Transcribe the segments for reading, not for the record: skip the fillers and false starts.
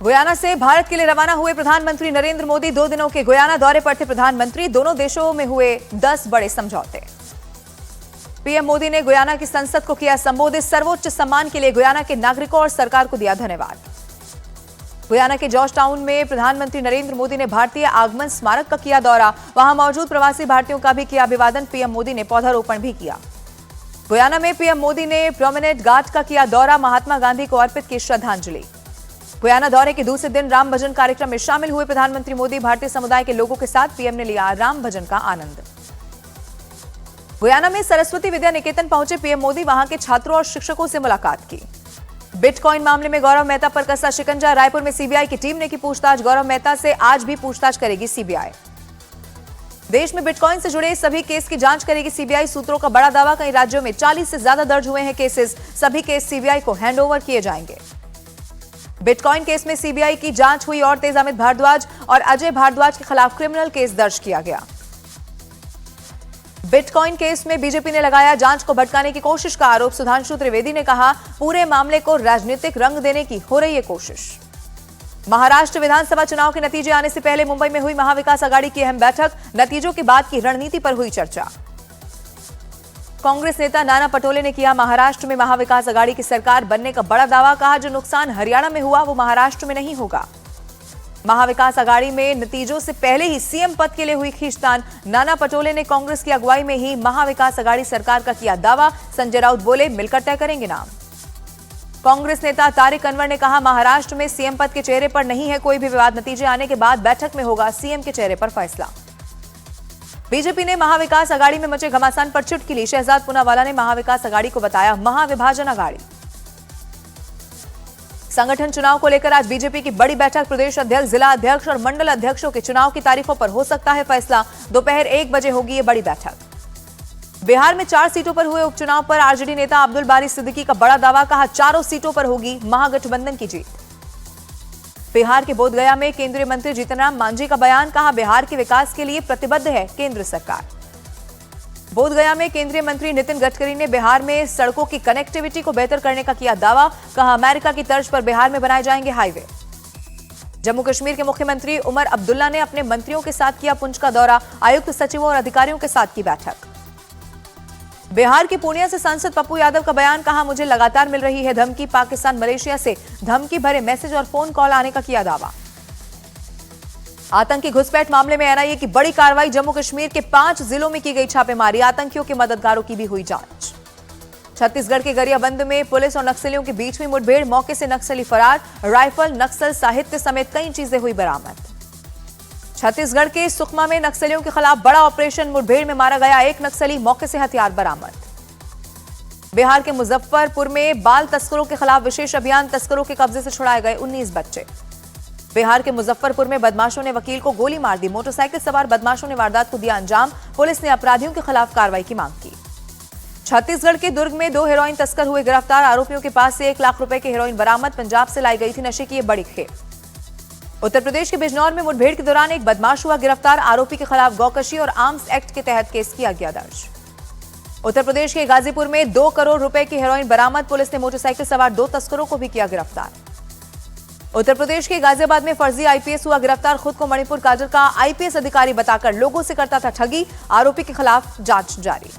Guyana से भारत के लिए रवाना हुए प्रधानमंत्री नरेंद्र मोदी 2 दिनों के गुयाना दौरे पर थे। प्रधानमंत्री दोनों देशों में हुए 10 बड़े समझौते। पीएम मोदी ने गुयाना की संसद को किया संबोधित। सर्वोच्च सम्मान के लिए गुयाना के नागरिकों और सरकार को दिया धन्यवाद। गुयाना के जॉर्ज टाउन में प्रधानमंत्री नरेंद्र मोदी ने भारतीय आगमन स्मारक का किया दौरा। वहां मौजूद प्रवासी भारतीयों का भी किया अभिवादन। पीएम मोदी ने पौधारोपण भी किया। गुयाना में पीएम मोदी ने प्रोमेनेड घाट का किया दौरा। महात्मा गांधी को अर्पित की श्रद्धांजलि। गुयाना दौरे के दूसरे दिन राम भजन कार्यक्रम में शामिल हुए प्रधानमंत्री मोदी। भारतीय समुदाय के लोगों के साथ पीएम ने लिया राम भजन का आनंद। गुयाना में सरस्वती विद्या निकेतन पहुंचे पीएम मोदी। वहां के छात्रों और शिक्षकों से मुलाकात की। बिटकॉइन मामले में गौरव मेहता पर कसा शिकंजा। रायपुर में सीबीआई की टीम ने की पूछताछ। गौरव मेहता से आज भी पूछताछ करेगी सीबीआई। देश में बिटकॉइन से जुड़े सभी केस की जांच करेगी सीबीआई। सूत्रों का बड़ा दावा, कई राज्यों में 40 से ज्यादा दर्ज हुए हैं केसेस। सभी केस सीबीआई को हैंडओवर किए जाएंगे। बिटकॉइन केस में सीबीआई की जांच हुई और तेज। अमित भारद्वाज और अजय भारद्वाज के खिलाफ क्रिमिनल केस दर्ज किया गया। बिटकॉइन केस में बीजेपी ने लगाया जांच को भटकाने की कोशिश का आरोप। सुधांशु त्रिवेदी ने कहा, पूरे मामले को राजनीतिक रंग देने की हो रही है कोशिश। महाराष्ट्र विधानसभा चुनाव के नतीजे आने से पहले मुंबई में हुई महाविकास आघाड़ी की अहम बैठक। नतीजों के बाद की रणनीति पर हुई चर्चा। कांग्रेस नेता नाना पटोले ने किया महाराष्ट्र में महाविकास आघाड़ी की सरकार बनने का बड़ा दावा। कहा, जो नुकसान हरियाणा में हुआ वो महाराष्ट्र में नहीं होगा। महाविकास आघाड़ी में नतीजों से पहले ही सीएम पद के लिए हुई खींचतान। नाना पटोले ने कांग्रेस की अगुवाई में ही महाविकास आघाड़ी सरकार का किया दावा। संजय राउत बोले, मिलकर तय करेंगे नाम। कांग्रेस नेता तारिक अनवर ने कहा, महाराष्ट्र में सीएम पद के चेहरे पर नहीं है कोई भी विवाद। नतीजे आने के बाद बैठक में होगा सीएम के चेहरे पर फैसला। बीजेपी ने महाविकास आघाड़ी में मचे घमासान पर चुटकी ली। शहजाद पूनावाला ने महाविकास आघाड़ी को बताया महाविभाजन आघाड़ी। संगठन चुनाव को लेकर आज बीजेपी की बड़ी बैठक। प्रदेश अध्यक्ष, जिला अध्यक्ष और मंडल अध्यक्षों के चुनाव की तारीखों पर हो सकता है फैसला। दोपहर 1 बजे होगी ये बड़ी बैठक। बिहार में 4 सीटों पर हुए उपचुनाव पर आरजेडी नेता अब्दुल बारी सिद्दीकी का बड़ा दावा। कहा, चारों सीटों पर होगी महागठबंधन की जीत। बिहार के बोधगया में केंद्रीय मंत्री जीतन राम मांझी का बयान। कहा, बिहार के विकास के लिए प्रतिबद्ध है केंद्र सरकार। बोधगया में केंद्रीय मंत्री नितिन गडकरी ने बिहार में सड़कों की कनेक्टिविटी को बेहतर करने का किया दावा। कहा, अमेरिका की तर्ज पर बिहार में बनाए जाएंगे हाईवे। जम्मू कश्मीर के मुख्यमंत्री उमर अब्दुल्ला ने अपने मंत्रियों के साथ किया पुंछ का दौरा। आयुक्त, सचिवों और अधिकारियों के साथ की बैठक। बिहार के पूर्णिया से सांसद पप्पू यादव का बयान। कहा, मुझे लगातार मिल रही है धमकी। पाकिस्तान, मलेशिया से धमकी भरे मैसेज और फोन कॉल आने का किया दावा। आतंकी घुसपैठ मामले में एनआईए की बड़ी कार्रवाई। जम्मू कश्मीर के 5 जिलों में की गई छापेमारी। आतंकियों के मददगारों की भी हुई जांच। छत्तीसगढ़ के गरियाबंद में पुलिस और नक्सलियों के बीच हुई मुठभेड़। मौके से नक्सली फरार। राइफल, नक्सल साहित्य समेत कई चीजें हुई बरामद। छत्तीसगढ़ के सुकमा में नक्सलियों के खिलाफ बड़ा ऑपरेशन। मुठभेड़ में मारा गया 1 नक्सली। मौके से हथियार बरामद। बिहार के मुजफ्फरपुर में बाल तस्करों के खिलाफ विशेष अभियान। तस्करों के कब्जे से छुड़ाए गए 19 बच्चे। बिहार के मुजफ्फरपुर में बदमाशों ने वकील को गोली मार दी। मोटरसाइकिल सवार बदमाशों ने वारदात को दिया अंजाम। पुलिस ने अपराधियों के खिलाफ कार्रवाई की मांग की। छत्तीसगढ़ के दुर्ग में 2 हेरोइन तस्कर हुए गिरफ्तार। आरोपियों के पास से 1 लाख रुपए की हेरोइन बरामद। पंजाब से लाई गई थी नशे की ये बड़ी खेप। उत्तर प्रदेश के बिजनौर में मुठभेड़ के दौरान एक बदमाश हुआ गिरफ्तार। आरोपी के खिलाफ गौकशी और आर्म्स एक्ट के तहत केस किया गया दर्ज। उत्तर प्रदेश के गाजीपुर में 2 करोड़ रुपए की हेरोइन बरामद। पुलिस ने मोटरसाइकिल सवार 2 तस्करों को भी किया गिरफ्तार। उत्तर प्रदेश के गाजियाबाद में फर्जी आईपीएस हुआ गिरफ्तार। खुद को मणिपुर काडर का आईपीएस अधिकारी बताकर लोगों से करता था ठगी। आरोपी के खिलाफ जांच जारी।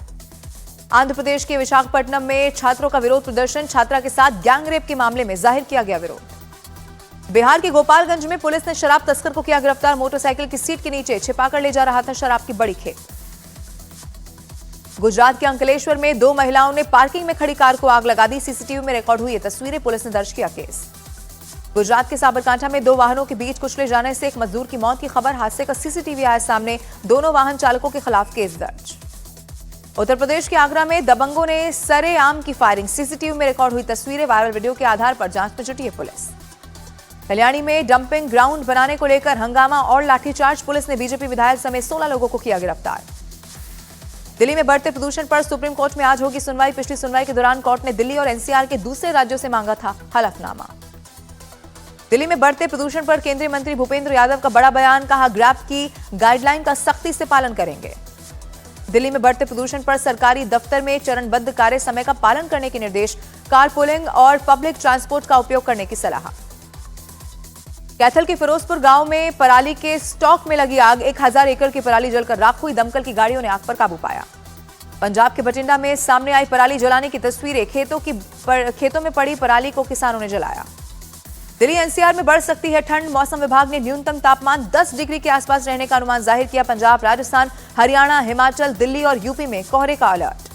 आंध्र प्रदेश के विशाखापट्टनम में छात्रों का विरोध प्रदर्शन। छात्रा के साथ गैंगरेप के मामले में जाहिर किया गया विरोध। बिहार के गोपालगंज में पुलिस ने शराब तस्कर को किया गिरफ्तार। मोटरसाइकिल की सीट के नीचे छिपाकर ले जा रहा था शराब की बड़ी खेप। गुजरात के अंकलेश्वर में 2 महिलाओं ने पार्किंग में खड़ी कार को आग लगा दी। सीसीटीवी में रिकॉर्ड हुई ये तस्वीरें। पुलिस ने दर्ज किया केस। गुजरात के साबरकांठा में 2 वाहनों के बीच कुचले जाने से एक मजदूर की मौत की खबर। हादसे का सीसीटीवी आया सामने। दोनों वाहन चालकों के खिलाफ केस दर्ज। उत्तर प्रदेश के आगरा में दबंगों ने सरेआम की फायरिंग। सीसीटीवी में रिकॉर्ड हुई तस्वीरें। वायरल वीडियो के आधार पर जांच में जुटी है पुलिस। कल्याणी में डंपिंग ग्राउंड बनाने को लेकर हंगामा और लाठीचार्ज। पुलिस ने बीजेपी विधायक समेत 16 लोगों को किया गिरफ्तार। दिल्ली में बढ़ते प्रदूषण पर सुप्रीम कोर्ट में आज होगी सुनवाई। पिछली सुनवाई के दौरान कोर्ट ने दिल्ली और एनसीआर के दूसरे राज्यों से मांगा था हलफनामा। दिल्ली में बढ़ते प्रदूषण पर केंद्रीय मंत्री भूपेंद्र यादव का बड़ा बयान। कहा, ग्रैब की गाइडलाइन का सख्ती से पालन करेंगे। दिल्ली में बढ़ते प्रदूषण पर सरकारी दफ्तर में चरणबद्ध कार्य समय का पालन करने के निर्देश। कारपूलिंग और पब्लिक ट्रांसपोर्ट का उपयोग करने की सलाह। कैथल के फिरोजपुर गांव में पराली के स्टॉक में लगी आग, 1000 एकड़ की पराली जलकर राख हुई। दमकल की गाड़ियों ने आग पर काबू पाया। पंजाब के बठिंडा में सामने आई पराली जलाने की तस्वीरें। खेतों में पड़ी पराली को किसानों ने जलाया। दिल्ली एनसीआर में बढ़ सकती है ठंड। मौसम विभाग ने न्यूनतम तापमान 10 डिग्री के आसपास रहने का अनुमान जाहिर किया। पंजाब, राजस्थान, हरियाणा, हिमाचल, दिल्ली और यूपी में कोहरे का अलर्ट।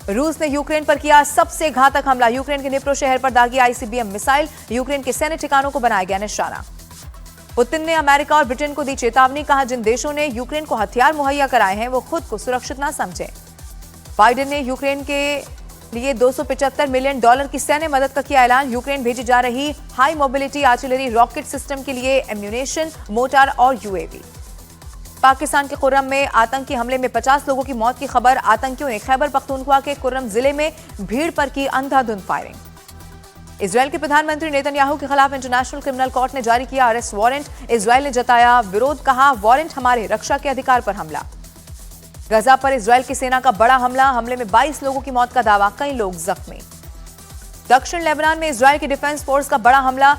रूस ने यूक्रेन पर किया सबसे घातक हमला। यूक्रेन के निप्रो शहर पर दागी आईसीबीएम मिसाइल। यूक्रेन के सैन्य ठिकानों को बनाया गया निशाना। पुतिन ने अमेरिका और ब्रिटेन को दी चेतावनी। कहा, जिन देशों ने यूक्रेन को हथियार मुहैया कराए हैं वो खुद को सुरक्षित ना समझें। बाइडेन ने यूक्रेन के लिए $275 मिलियन की सैन्य मदद का किया ऐलान। यूक्रेन भेजी जा रही high mobility artillery rocket system के लिए एम्यूनेशन, मोटार और यूएवी। पाकिस्तान के कुर्रम में आतंकी हमले में 50 लोगों की मौत की खबर। आतंकियों ने खैबर पख्तूनख्वा के कुर्रम जिले में भीड़ पर की अंधाधुंध फायरिंग। इजरायल के प्रधानमंत्री नेतन्याहू के खिलाफ इंटरनेशनल क्रिमिनल कोर्ट ने जारी किया अरेस्ट वारंट। इजरायल ने जताया विरोध। कहा, वारंट हमारे रक्षा के अधिकार पर हमला। गजा पर इजरायल की सेना का बड़ा हमले में 22 लोगों की मौत का दावा, कई लोग जख्मी। दक्षिण लेबनान में इजरायल की डिफेंस फोर्स का बड़ा हमला,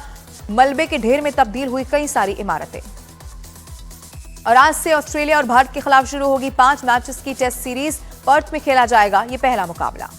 मलबे के ढेर में तब्दील हुई कई सारी इमारतें। और आज से ऑस्ट्रेलिया और भारत के खिलाफ शुरू होगी 5 मैचेस की टेस्ट सीरीज। पर्थ में खेला जाएगा ये पहला मुकाबला।